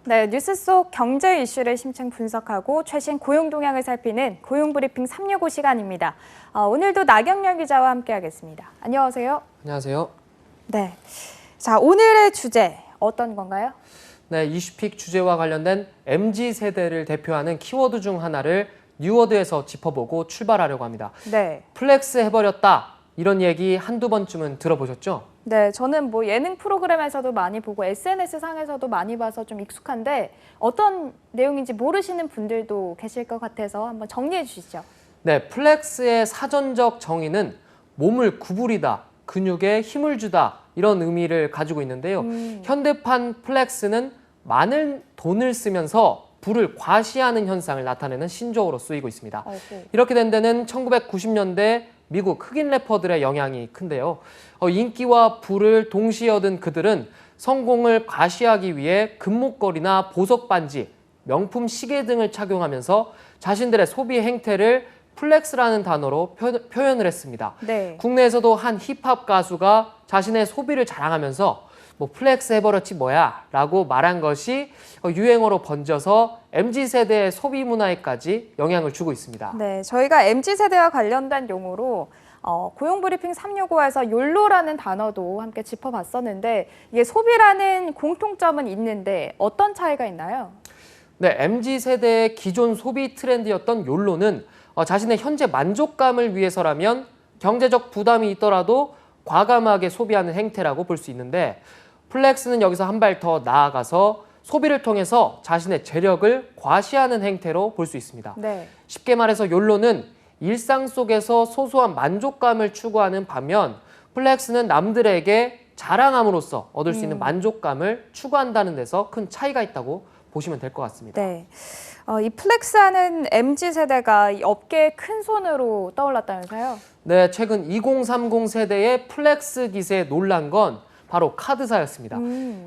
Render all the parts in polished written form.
네, 뉴스 속 경제 이슈를 심층 분석하고 최신 고용 동향을 살피는 고용브리핑 365 시간입니다. 오늘도 나경련 기자와 함께하겠습니다. 안녕하세요. 안녕하세요. 네, 자 오늘의 주제 어떤 건가요? 네, 이슈픽 주제와 관련된 MZ세대를 대표하는 키워드 중 하나를 뉴워드에서 짚어보고 출발하려고 합니다. 네. 플렉스 해버렸다. 이런 얘기 한두 번쯤은 들어보셨죠? 네, 저는 예능 프로그램에서도 많이 보고 SNS 상에서도 많이 봐서 좀 익숙한데 어떤 내용인지 모르시는 분들도 계실 것 같아서 한번 정리해 주시죠. 네, 플렉스의 사전적 정의는 몸을 구부리다, 근육에 힘을 주다 이런 의미를 가지고 있는데요. 현대판 플렉스는 많은 돈을 쓰면서 부를 과시하는 현상을 나타내는 신조어로 쓰이고 있습니다. 이렇게 된 데는 1990년대 미국 흑인 래퍼들의 영향이 큰데요. 인기와 부를 동시에 얻은 그들은 성공을 과시하기 위해 금목걸이나 보석 반지, 명품 시계 등을 착용하면서 자신들의 소비 행태를 플렉스라는 단어로 표현을 했습니다. 네. 국내에서도 한 힙합 가수가 자신의 소비를 자랑하면서 플렉스 해버렸지 뭐야 라고 말한 것이 유행어로 번져서 MZ세대의 소비 문화에까지 영향을 주고 있습니다. 네, 저희가 MZ세대와 관련된 용어로 고용브리핑 365에서 욜로라는 단어도 함께 짚어봤었는데 이게 소비라는 공통점은 있는데 어떤 차이가 있나요? 네, MZ세대의 기존 소비 트렌드였던 욜로는 자신의 현재 만족감을 위해서라면 경제적 부담이 있더라도 과감하게 소비하는 행태라고 볼 수 있는데 플렉스는 여기서 한 발 더 나아가서 소비를 통해서 자신의 재력을 과시하는 행태로 볼 수 있습니다. 네. 쉽게 말해서 욜로는 일상 속에서 소소한 만족감을 추구하는 반면 플렉스는 남들에게 자랑함으로써 얻을 수 있는 만족감을 추구한다는 데서 큰 차이가 있다고 보시면 될 것 같습니다. 네. 이 플렉스하는 MZ세대가 이 업계의 큰 손으로 떠올랐다면서요? 네, 최근 2030 세대의 플렉스 기세에 놀란 건 바로 카드사였습니다.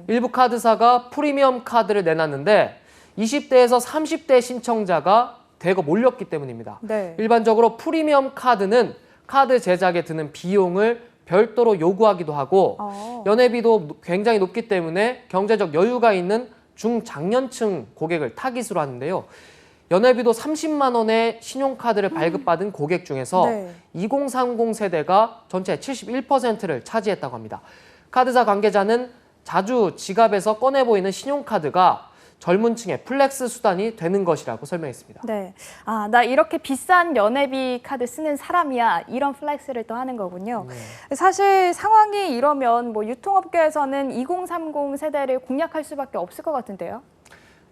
일부 카드사가 프리미엄 카드를 내놨는데 20대에서 30대 신청자가 대거 몰렸기 때문입니다. 네. 일반적으로 프리미엄 카드는 카드 제작에 드는 비용을 별도로 요구하기도 하고 연회비도 굉장히 높기 때문에 경제적 여유가 있는 중장년층 고객을 타깃으로 하는데요. 연회비도 30만 원의 신용카드를 발급받은 고객 중에서 2030 세대가 전체 71%를 차지했다고 합니다. 카드사 관계자는 자주 지갑에서 꺼내 보이는 신용카드가 젊은 층의 플렉스 수단이 되는 것이라고 설명했습니다. 네. 나 이렇게 비싼 연회비 카드 쓰는 사람이야. 이런 플렉스를 또 하는 거군요. 네. 사실 상황이 이러면 유통업계에서는 2030 세대를 공략할 수밖에 없을 것 같은데요.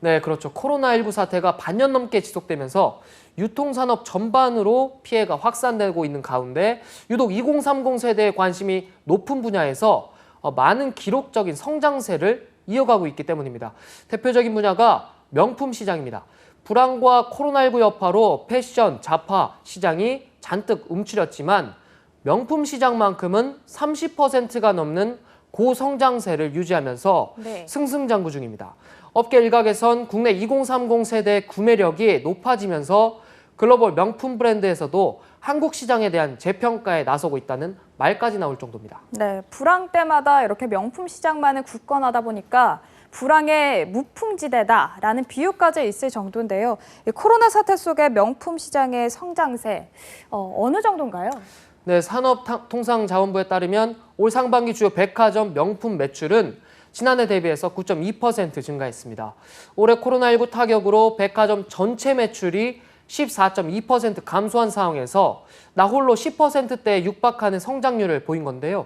네, 그렇죠. 코로나19 사태가 반년 넘게 지속되면서 유통산업 전반으로 피해가 확산되고 있는 가운데 유독 2030 세대의 관심이 높은 분야에서 많은 기록적인 성장세를 이어가고 있기 때문입니다. 대표적인 분야가 명품 시장입니다. 불황과 코로나19 여파로 패션, 잡화 시장이 잔뜩 움츠렸지만 명품 시장만큼은 30%가 넘는 고성장세를 유지하면서 승승장구 중입니다. 업계 일각에선 국내 2030 세대의 구매력이 높아지면서 글로벌 명품 브랜드에서도 한국 시장에 대한 재평가에 나서고 있다는 말까지 나올 정도입니다. 네, 불황 때마다 이렇게 명품 시장만은 굳건하다 보니까 불황의 무풍지대다라는 비유까지 있을 정도인데요. 이 코로나 사태 속의 명품 시장의 성장세 어느 정도인가요? 네, 산업통상자원부에 따르면 올 상반기 주요 백화점 명품 매출은 지난해 대비해서 9.2% 증가했습니다. 올해 코로나19 타격으로 백화점 전체 매출이 14.2% 감소한 상황에서 나홀로 10%대에 육박하는 성장률을 보인 건데요.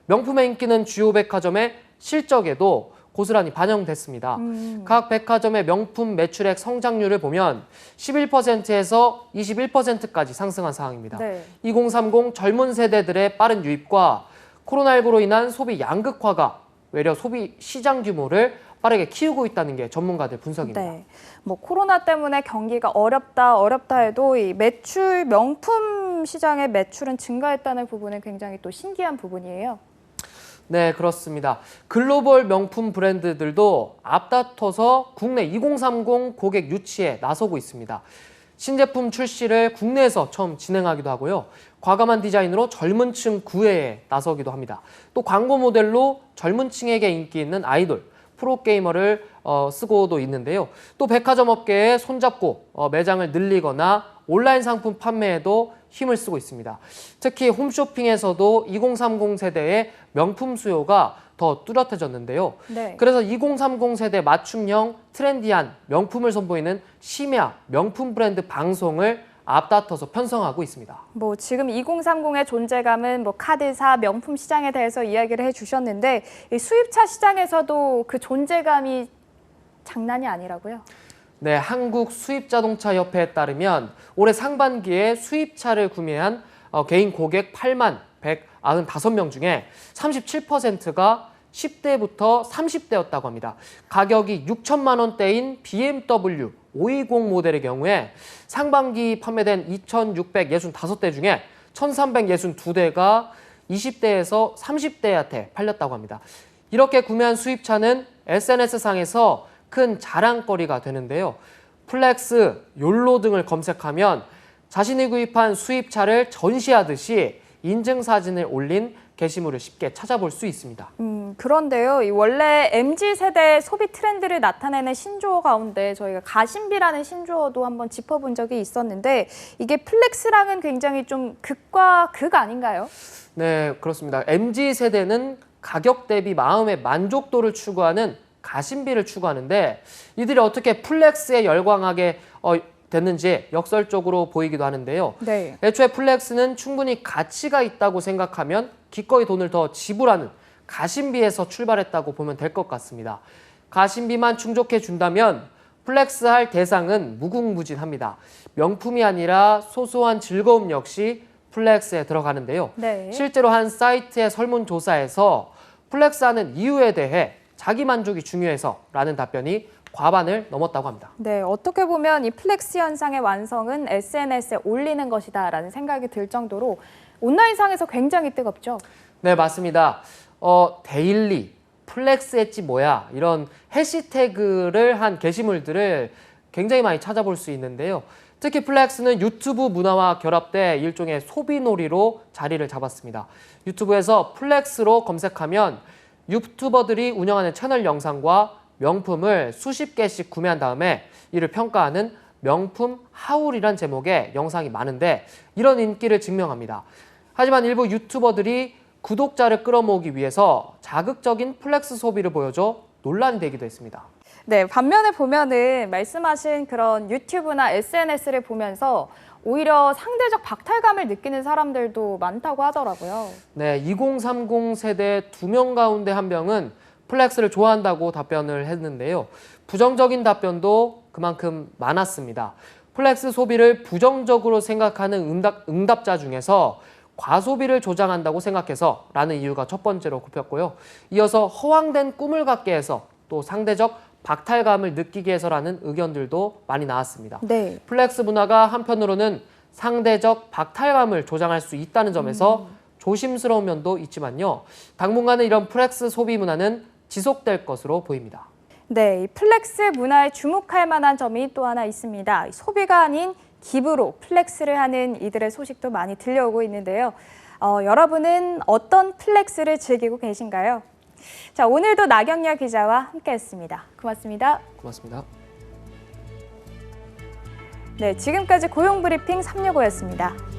명품의 인기는 주요 백화점의 실적에도 고스란히 반영됐습니다. 각 백화점의 명품 매출액 성장률을 보면 11%에서 21%까지 상승한 상황입니다. 2030 젊은 세대들의 빠른 유입과 코로나19로 인한 소비 양극화가 외려 소비 시장 규모를 빠르게 키우고 있다는 게 전문가들 분석입니다. 네. 코로나 때문에 경기가 어렵다 해도 이 명품 시장의 매출은 증가했다는 부분은 굉장히 또 신기한 부분이에요. 네, 그렇습니다. 글로벌 명품 브랜드들도 앞다퉈서 국내 2030 고객 유치에 나서고 있습니다. 신제품 출시를 국내에서 처음 진행하기도 하고요. 과감한 디자인으로 젊은 층 구애에 나서기도 합니다. 또 광고 모델로 젊은 층에게 인기 있는 아이돌, 프로게이머를 쓰고도 있는데요. 또 백화점 업계에 손잡고 매장을 늘리거나 온라인 상품 판매에도 힘을 쓰고 있습니다. 특히 홈쇼핑에서도 2030 세대의 명품 수요가 더 뚜렷해졌는데요. 네. 그래서 2030 세대 맞춤형 트렌디한 명품을 선보이는 심야 명품 브랜드 방송을 앞다퉈서 편성하고 있습니다. 뭐 지금 2030의 존재감은 뭐 카드사, 명품 시장에 대해서 이야기를 해주셨는데 이 수입차 시장에서도 그 존재감이 장난이 아니라고요? 네, 한국 수입자동차협회에 따르면 올해 상반기에 수입차를 구매한 개인 고객 8만 195명 중에 37%가 10대부터 30대였다고 합니다. 가격이 6천만 원대인 BMW 520 모델의 경우에 상반기 판매된 2,665대 중에 1,362대가 20대에서 30대한테 팔렸다고 합니다. 이렇게 구매한 수입차는 SNS상에서 큰 자랑거리가 되는데요. 플렉스, 욜로 등을 검색하면 자신이 구입한 수입차를 전시하듯이 인증사진을 올린 게시물을 쉽게 찾아볼 수 있습니다. 그런데요, 이 원래 MZ세대 소비 트렌드를 나타내는 신조어 가운데 저희가 가심비라는 신조어도 한번 짚어본 적이 있었는데 이게 플렉스랑은 굉장히 좀 극과 극 아닌가요? 네, 그렇습니다. MZ세대는 가격 대비 마음의 만족도를 추구하는 가심비를 추구하는데 이들이 어떻게 플렉스에 열광하게 됐는지 역설적으로 보이기도 하는데요. 네. 애초에 플렉스는 충분히 가치가 있다고 생각하면 기꺼이 돈을 더 지불하는 가심비에서 출발했다고 보면 될 것 같습니다. 가심비만 충족해 준다면 플렉스할 대상은 무궁무진합니다. 명품이 아니라 소소한 즐거움 역시 플렉스에 들어가는데요. 네. 실제로 한 사이트의 설문조사에서 플렉스하는 이유에 대해 자기 만족이 중요해서라는 답변이 과반을 넘었다고 합니다. 네, 어떻게 보면 이 플렉스 현상의 완성은 SNS에 올리는 것이다라는 생각이 들 정도로 온라인상에서 굉장히 뜨겁죠. 네, 맞습니다. 데일리, 플렉스 엣지 뭐야 이런 해시태그를 한 게시물들을 굉장히 많이 찾아볼 수 있는데요. 특히 플렉스는 유튜브 문화와 결합돼 일종의 소비놀이로 자리를 잡았습니다. 유튜브에서 플렉스로 검색하면 유튜버들이 운영하는 채널 영상과 명품을 수십 개씩 구매한 다음에 이를 평가하는 명품 하울이란 제목의 영상이 많은데 이런 인기를 증명합니다. 하지만 일부 유튜버들이 구독자를 끌어모으기 위해서 자극적인 플렉스 소비를 보여줘 논란이 되기도 했습니다. 네, 반면에 보면은 말씀하신 그런 유튜브나 SNS를 보면서 오히려 상대적 박탈감을 느끼는 사람들도 많다고 하더라고요. 네, 2030 세대 2명 가운데 1명은 플렉스를 좋아한다고 답변을 했는데요. 부정적인 답변도 그만큼 많았습니다. 플렉스 소비를 부정적으로 생각하는 응답자 중에서 과소비를 조장한다고 생각해서 라는 이유가 첫 번째로 꼽혔고요. 이어서 허황된 꿈을 갖게 해서 또 상대적 박탈감을 느끼게 해서라는 의견들도 많이 나왔습니다. 네. 플렉스 문화가 한편으로는 상대적 박탈감을 조장할 수 있다는 점에서 조심스러운 면도 있지만요. 당분간은 이런 플렉스 소비 문화는 지속될 것으로 보입니다. 네, 이 플렉스 문화에 주목할 만한 점이 또 하나 있습니다. 소비가 아닌 기부로 플렉스를 하는 이들의 소식도 많이 들려오고 있는데요. 여러분은 어떤 플렉스를 즐기고 계신가요? 자, 오늘도 나경야 기자와 함께했습니다. 고맙습니다. 고맙습니다. 네, 지금까지 고용브리핑 365였습니다.